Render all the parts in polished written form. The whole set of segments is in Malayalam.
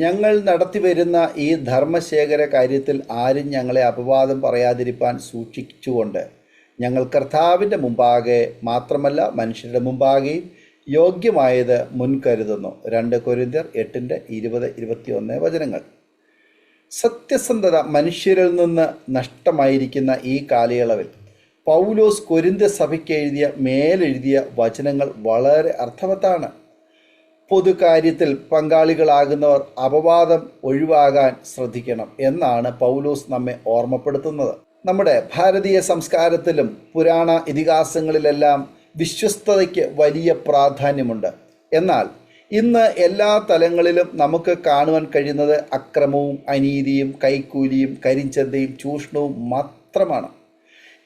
ഞങ്ങൾ നടത്തിവരുന്ന ഈ ധർമ്മശേഖര കാര്യത്തിൽ ആരും ഞങ്ങളെ അപവാദം പറയാതിരിപ്പാൻ സൂക്ഷിച്ചുകൊണ്ട് ഞങ്ങൾ കർത്താവിൻ്റെ മുമ്പാകെ മാത്രമല്ല മനുഷ്യരുടെ മുമ്പാകെയും യോഗ്യമായത് മുൻകരുതുന്നു. 2 കൊരിന്ത്യർ 8:20-21 സത്യസന്ധത മനുഷ്യരിൽ നിന്ന് നഷ്ടമായിരിക്കുന്ന ഈ കാലയളവിൽ പൗലോസ് കൊരിന്ത്യ സഭയ്ക്ക് മേലെഴുതിയ വചനങ്ങൾ വളരെ അർത്ഥവത്താണ്. പൊതുകാര്യത്തിൽ പങ്കാളികളാകുന്നവർ അപവാദം ഒഴിവാകാൻ ശ്രദ്ധിക്കണം എന്നാണ് പൗലോസ് നമ്മെ ഓർമ്മപ്പെടുത്തുന്നത്. നമ്മുടെ ഭാരതീയ സംസ്കാരത്തിലും പുരാണ ഇതിഹാസങ്ങളിലെല്ലാം വിശ്വസ്തതയ്ക്ക് വലിയ പ്രാധാന്യമുണ്ട്. എന്നാൽ ഇന്ന് എല്ലാ തലങ്ങളിലും നമുക്ക് കാണുവാൻ കഴിയുന്നത് അക്രമവും അനീതിയും കൈക്കൂലിയും കരിഞ്ചന്തയും ചൂഷണവും മാത്രമാണ്.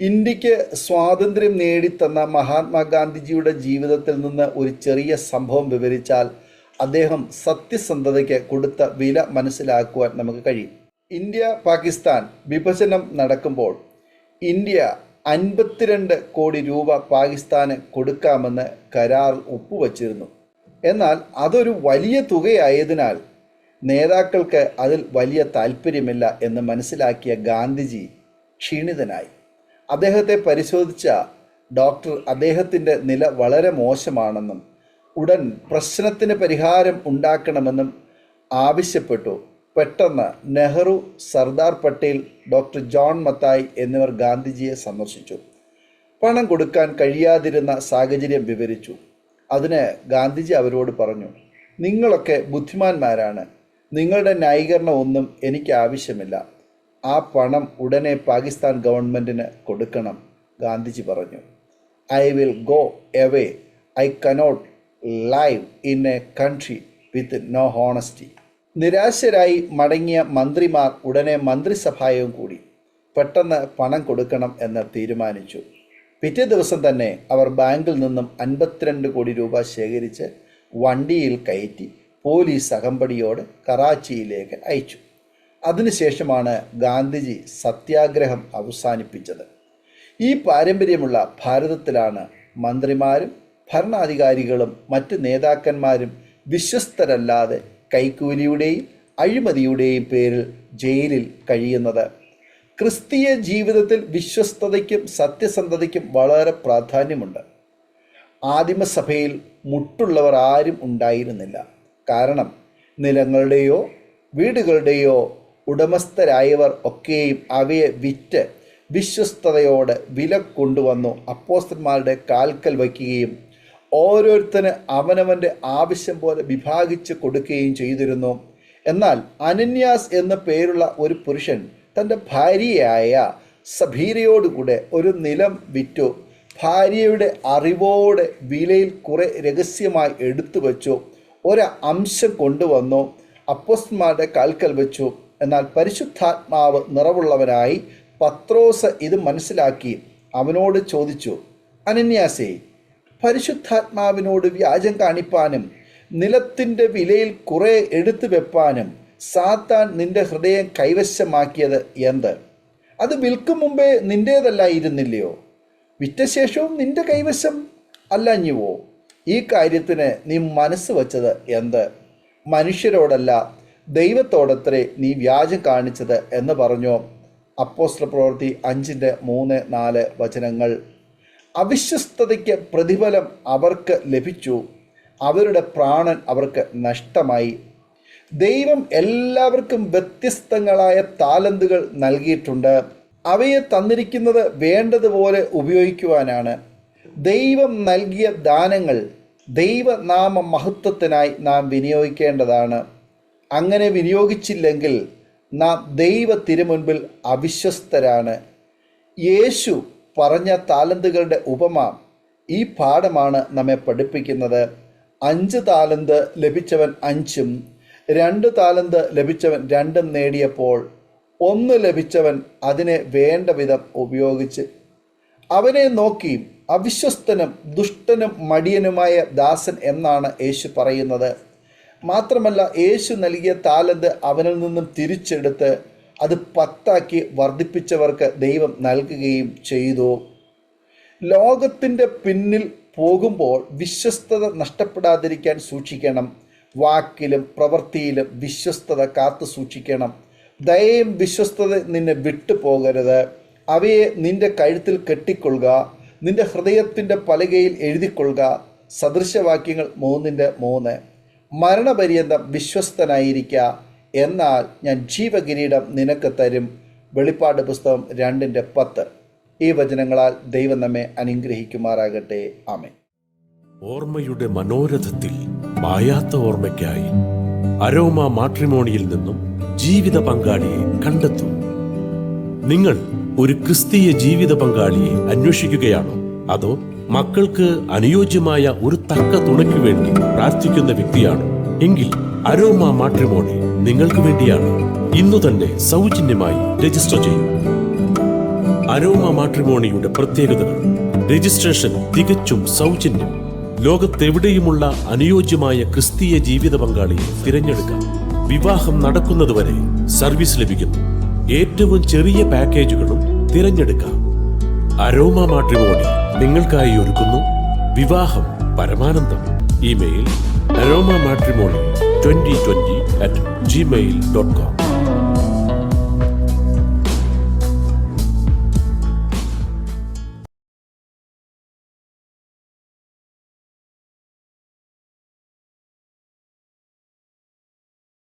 ഇന്ത്യക്ക് സ്വാതന്ത്ര്യം നേടിത്തന്ന മഹാത്മാഗാന്ധിജിയുടെ ജീവിതത്തിൽ നിന്ന് ഒരു ചെറിയ സംഭവം വിവരിച്ചാൽ അദ്ദേഹം സത്യസന്ധതയ്ക്ക് കൊടുത്ത വില മനസ്സിലാക്കുവാൻ നമുക്ക് കഴിയും. ഇന്ത്യ പാകിസ്ഥാൻ വിഭജനം നടക്കുമ്പോൾ ഇന്ത്യ 52 കോടി രൂപ പാകിസ്ഥാന് കൊടുക്കാമെന്ന് കരാറിൽ ഒപ്പുവച്ചിരുന്നു. എന്നാൽ അതൊരു വലിയ തുകയായതിനാൽ നേതാക്കൾക്ക് അതിൽ വലിയ താല്പര്യമില്ല എന്ന് മനസ്സിലാക്കിയ ഗാന്ധിജി ക്ഷീണിതനായി. അദ്ദേഹത്തെ പരിശോധിച്ച ഡോക്ടർ അദ്ദേഹത്തിൻ്റെ നില വളരെ മോശമാണെന്നും ഉടൻ പ്രശ്നത്തിന് പരിഹാരം ഉണ്ടാക്കണമെന്നും ആവശ്യപ്പെട്ടു. പെട്ടെന്ന് നെഹ്റു, സർദാർ പട്ടേൽ, ഡോക്ടർ ജോൺ മത്തായി എന്നിവർ ഗാന്ധിജിയെ സന്ദർശിച്ചു. പണം കൊടുക്കാൻ കഴിയാതിരുന്ന സാഹചര്യം വിവരിച്ചു. അതിന് ഗാന്ധിജി അവരോട് പറഞ്ഞു, നിങ്ങളൊക്കെ ബുദ്ധിമാന്മാരാണ്, നിങ്ങളുടെ ന്യായീകരണം ഒന്നും എനിക്ക് ആവശ്യമില്ല. ആ പണം ഉടനെ പാകിസ്ഥാൻ ഗവൺമെൻറ്റിന് കൊടുക്കണം. ഗാന്ധിജി പറഞ്ഞു, I will go away, I cannot live in a country with no honesty. നിരാശരായി മടങ്ങിയ മന്ത്രിമാർ ഉടനെ മന്ത്രിസഭായോഗം കൂടി പെട്ടെന്ന് പണം കൊടുക്കണം എന്ന് തീരുമാനിച്ചു. പിറ്റേ ദിവസം തന്നെ അവർ ബാങ്കിൽ നിന്നും 52 കോടി രൂപ ശേഖരിച്ച് വണ്ടിയിൽ കയറ്റി പോലീസ് അകമ്പടിയോട് കറാച്ചിയിലേക്ക് അയച്ചു. അതിനുശേഷമാണ് ഗാന്ധിജി സത്യാഗ്രഹം അവസാനിപ്പിച്ചത്. ഈ പാരമ്പര്യമുള്ള ഭാരതത്തിലാണ് മന്ത്രിമാരും ഭരണാധികാരികളും മറ്റ് നേതാക്കന്മാരും വിശ്വസ്തരല്ലാതെ കൈക്കൂലിയുടെയും അഴിമതിയുടെയും പേരിൽ ജയിലിൽ കഴിയുന്നത്. ക്രിസ്തീയ ജീവിതത്തിൽ വിശ്വസ്തതയ്ക്കും സത്യസന്ധതയ്ക്കും വളരെ പ്രാധാന്യമുണ്ട്. ആദിമസഭയിൽ മുട്ടുള്ളവർ ആരും ഉണ്ടായിരുന്നില്ല. കാരണം നിലങ്ങളുടെയോ വീടുകളുടെയോ ഉടമസ്ഥരായവർ ഒക്കെയും അവയെ വിറ്റ് വിശ്വസ്തതയോടെ വില കൊണ്ടുവന്നു അപ്പോസ്തലന്മാരുടെ കാൽക്കൽ വയ്ക്കുകയും ഓരോരുത്തന് അവനവൻ്റെ ആവശ്യം പോലെ വിഭാഗിച്ച് കൊടുക്കുകയും ചെയ്തിരുന്നു. എന്നാൽ അനന്യാസ് എന്ന പേരുള്ള ഒരു പുരുഷൻ തൻ്റെ ഭാര്യയായ സഭീരയോടുകൂടെ ഒരു നിലം വിറ്റു. ഭാര്യയുടെ അറിവോടെ വിലയിൽ കുറെ രഹസ്യമായി എടുത്തു വച്ചു. ഒരംശം കൊണ്ടുവന്നു അപ്പോസ്തലന്മാരുടെ കാൽക്കൽ വെച്ചു. എന്നാൽ പരിശുദ്ധാത്മാവ് നിറവുള്ളവനായി പത്രോസ് ഇത് മനസ്സിലാക്കി അവനോട് ചോദിച്ചു, അനന്യാസേ, പരിശുദ്ധാത്മാവിനോട് വ്യാജം കാണിപ്പാനും നിലത്തിൻ്റെ വിലയിൽ കുറെ എടുത്തു വെപ്പാനും സാത്താൻ നിന്റെ ഹൃദയം കൈവശമാക്കിയത് എന്ത്? അത് വിൽക്കും മുമ്പേ നിൻ്റേതല്ലായിരുന്നില്ലയോ? വിറ്റ ശേഷവും നിന്റെ കൈവശം അല്ലഞ്ഞുവോ? ഈ കാര്യത്തിന് നീ മനസ്സ് വച്ചത് എന്ത്? മനുഷ്യരോടല്ല ദൈവത്തോടത്രേ നീ വ്യാജം കാണിച്ചത് എന്ന് പറഞ്ഞു. അപ്പോസ്തല പ്രവൃത്തി 5:3-4 അവിശ്വസ്തതയ്ക്ക് പ്രതിഫലം അവർക്ക് ലഭിച്ചു. അവരുടെ പ്രാണൻ അവർക്ക് നഷ്ടമായി. ദൈവം എല്ലാവർക്കും വ്യത്യസ്തങ്ങളായ താലന്തുകൾ നൽകിയിട്ടുണ്ട്. അവയെ തന്നിരിക്കുന്നത് വേണ്ടതുപോലെ ഉപയോഗിക്കുവാനാണ്. ദൈവം നൽകിയ ദാനങ്ങൾ ദൈവനാമ മഹത്വത്തിനായി നാം വിനിയോഗിക്കേണ്ടതാണ്. അങ്ങനെ വിനിയോഗിച്ചില്ലെങ്കിൽ നാം ദൈവ തിരുമുൻപിൽ അവിശ്വസ്തരാണ്. യേശു പറഞ്ഞ താലന്തുകളുടെ ഉപമ ഈ പാഠമാണ് നമ്മെ പഠിപ്പിക്കുന്നത്. 5 താലന്ത് ലഭിച്ചവൻ 5ഉം 2 താലന്ത് ലഭിച്ചവൻ 2ഉം നേടിയപ്പോൾ 1 ലഭിച്ചവൻ അതിനെ വേണ്ട വിധം ഉപയോഗിച്ച് അവനെ നോക്കി അവിശ്വസ്തനും ദുഷ്ടനും മടിയനുമായ ദാസൻ എന്നാണ് യേശു പറയുന്നത്. മാത്രമല്ല, യേശു നൽകിയ താലന്ത് അവനിൽ നിന്നും തിരിച്ചെടുത്ത് അത് 10 വർദ്ധിപ്പിച്ചവർക്ക് ദൈവം നൽകുകയും ചെയ്തു. ലോകത്തിൻ്റെ പിന്നിൽ പോകുമ്പോൾ വിശ്വസ്തത നഷ്ടപ്പെടാതിരിക്കാൻ സൂക്ഷിക്കണം. വാക്കിലും പ്രവൃത്തിയിലും വിശ്വസ്തത കാത്തു സൂക്ഷിക്കണം. ദയയും വിശ്വസ്തത നിന്നെ വിട്ടുപോകരുത്. അവയെ നിന്റെ കഴുത്തിൽ കെട്ടിക്കൊള്ളുക, നിന്റെ ഹൃദയത്തിൻ്റെ പലകയിൽ എഴുതിക്കൊള്ളുക. സദൃശവാക്യങ്ങൾ 3:3. മരണപര്യന്തം വിശ്വസ്തനായിരിക്കുക, എന്നാൽ ഞാൻ ജീവകിരീടം നിനക്ക് തരും. വെളിപ്പാട് പുസ്തകം 2:10. ഈ വചനങ്ങളാൽ ദൈവം നമ്മെ അനുഗ്രഹിക്കുമാറാകട്ടെ. ആമേൻ. ഓർമ്മയുടെ മനോരഥത്തിൽ മായാത്ത ഓർമ്മയ്ക്കായി അരോമ മാട്രിമോണിയിൽ നിന്നും ജീവിത പങ്കാളിയെ കണ്ടെത്തൂ. നിങ്ങൾ ഒരു ക്രിസ്തീയ ജീവിത പങ്കാളിയെ അന്വേഷിക്കുകയാണോ? അതോ മക്കൾക്ക് അനുയോജ്യമായ ഒരു തക്ക തുണയ്ക്കു വേണ്ടി പ്രാർത്ഥിക്കുന്ന വ്യക്തിയാണോ? എങ്കിൽ അരോമ മാട്രിമോണി നിങ്ങൾക്ക് വേണ്ടിയാണ്. ഇന്നു തന്നെ സൗജന്യമായി രജിസ്റ്റർ ചെയ്യൂ. അരോമ മാട്രിമോണിയുടെ പ്രത്യേകതകൾ: രജിസ്ട്രേഷൻ തികച്ചും സൗജന്യം. ലോകത്തെവിടെയുമുള്ള അനുയോജ്യമായ ക്രിസ്തീയ ജീവിത പങ്കാളിയെ തിരഞ്ഞെടുക്കാം. വിവാഹം നടക്കുന്നതുവരെ സർവീസ് ലഭിക്കുന്നു. ഏറ്റവും ചെറിയ പാക്കേജുകളും തിരഞ്ഞെടുക്കാം. അരോമ മാട്രിമോണി നിങ്ങൾക്കായി ഒരുക്കുന്നു വിവാഹം പരമാനന്ദം. Email aroma matrimony2020@gmail.com